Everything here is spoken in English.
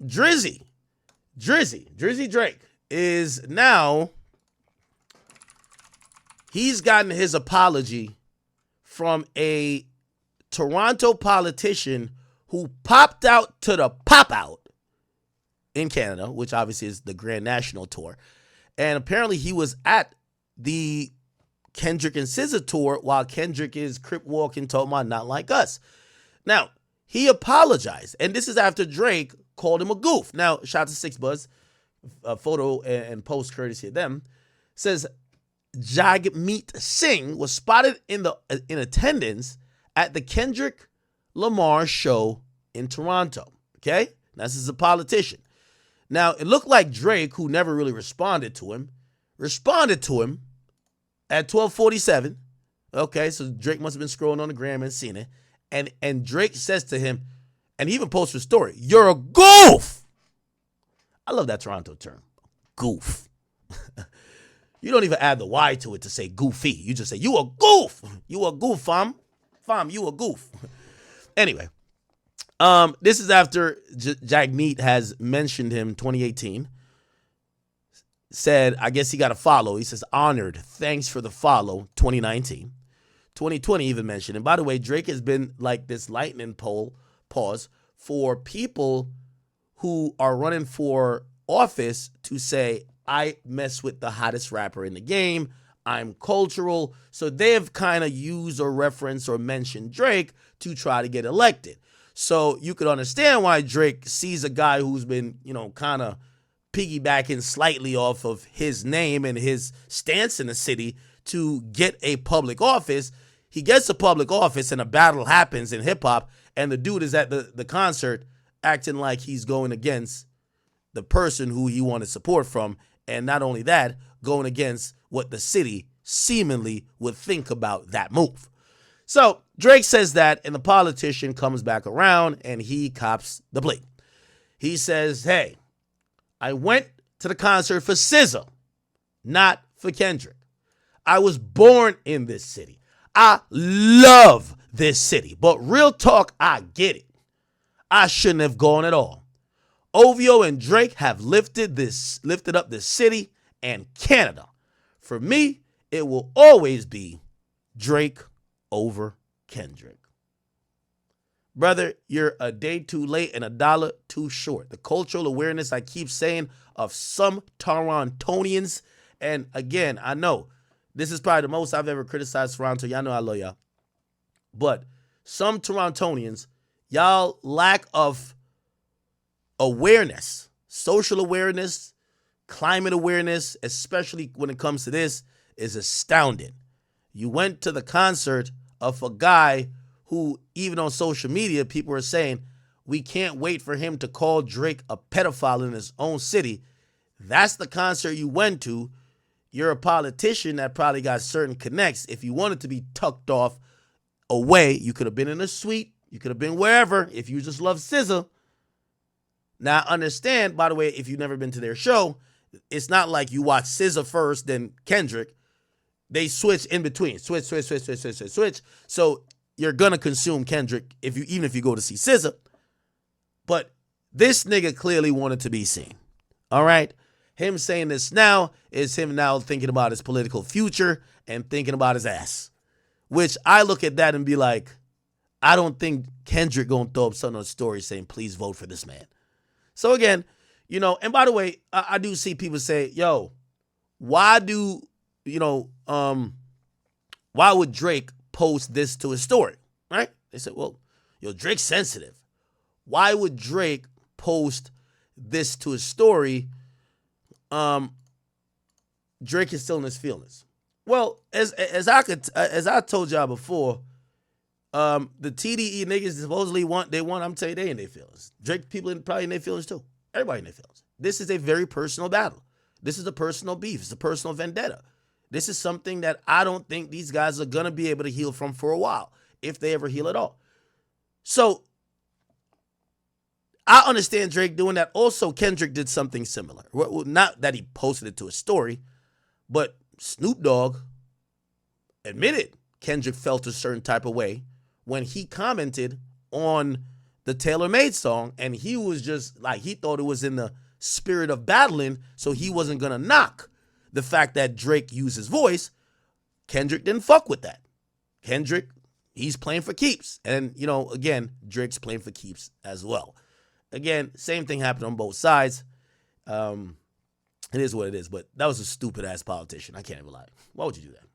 Drizzy Drake is now, he's gotten his apology from a Toronto politician who popped out to the pop out in Canada, which obviously is the Grand National Tour. And apparently he was at the Kendrick and SZA tour while Kendrick is crip walking, talking about not like us. Now, he apologized, and this is after Drake called him a goof. Now, shout out to Six Buzz, a photo and post courtesy of them, says Jagmeet Singh was spotted in attendance at the Kendrick Lamar show in Toronto. Okay, now, this is a politician. Now, it looked like Drake, who never really responded to him at 12:47. Okay, so Drake must have been scrolling on the gram and seen it. And Drake says to him, and he even posted a story, "You're a goof." I love that Toronto term, goof. You don't even add the Y to it to say goofy. You just say, you a goof. You a goof, fam. Fam, you a goof. Anyway, this is after Jagmeet has mentioned him 2018. Said, I guess he got a follow. He says, honored. Thanks for the follow, 2019. 2020 even mentioned. And by the way, Drake has been like this lightning pause for people who are running for office to say, I mess with the hottest rapper in the game. I'm cultural. So they've kind of used or referenced or mentioned Drake to try to get elected. So you could understand why Drake sees a guy who's been, kind of piggybacking slightly off of his name and his stance in the city to get a public office. He gets a public office and a battle happens in hip hop, and the dude is at the concert acting like he's going against the person who he wanted support from. And not only that, going against what the city seemingly would think about that move. So Drake says that, and the politician comes back around and he cops the plea. He says, hey, I went to the concert for SZA, not for Kendrick. I was born in this city. I love this city. But real talk, I get it. I shouldn't have gone at all. OVO and Drake have lifted up this city and Canada. For me, it will always be Drake over Kendrick. Brother, you're a day too late and a dollar too short. The cultural awareness I keep saying of some Torontonians, and again, I know this is probably the most I've ever criticized Toronto. Y'all know I love y'all. But some Torontonians, y'all lack of awareness, social awareness, climate awareness, especially when it comes to this, is astounding. You went to the concert of a guy who, even on social media, people are saying, we can't wait for him to call Drake a pedophile in his own city. That's the concert you went to. You're a politician that probably got certain connects. If you wanted to be tucked off away, you could have been in a suite. You could have been wherever if you just love SZA. Now, understand, by the way, if you've never been to their show, it's not like you watch SZA first, then Kendrick. They switch in between. Switch. So you're going to consume Kendrick even if you go to see SZA. But this nigga clearly wanted to be seen. All right? Him saying this now is him now thinking about his political future and thinking about his ass. Which I look at that and be like, I don't think Kendrick going to throw up something on the story saying, please vote for this man. So again, and by the way, I do see people say, yo, why would Drake post this to his story, right? They said, well, Drake's sensitive. Why would Drake post this to his story? Drake is still in his feelings. Well, as I told y'all before, the TDE niggas supposedly want, I'm telling you, they in their feelings. Drake people probably in their feelings too. Everybody in their feelings. This is a very personal battle. This is a personal beef. It's a personal vendetta. This is something that I don't think these guys are going to be able to heal from for a while, if they ever heal at all. So I understand Drake doing that. Also, Kendrick did something similar. Well, not that he posted it to a story, but Snoop Dogg admitted Kendrick felt a certain type of way when he commented on the tailor-made song, and he was just like, he thought it was in the spirit of battling, so he wasn't gonna knock the fact that Drake used his voice. Kendrick didn't fuck with that. Kendrick, he's playing for keeps. And, again, Drake's playing for keeps as well. Again, same thing happened on both sides. It is what it is, but that was a stupid-ass politician. I can't even lie. Why would you do that?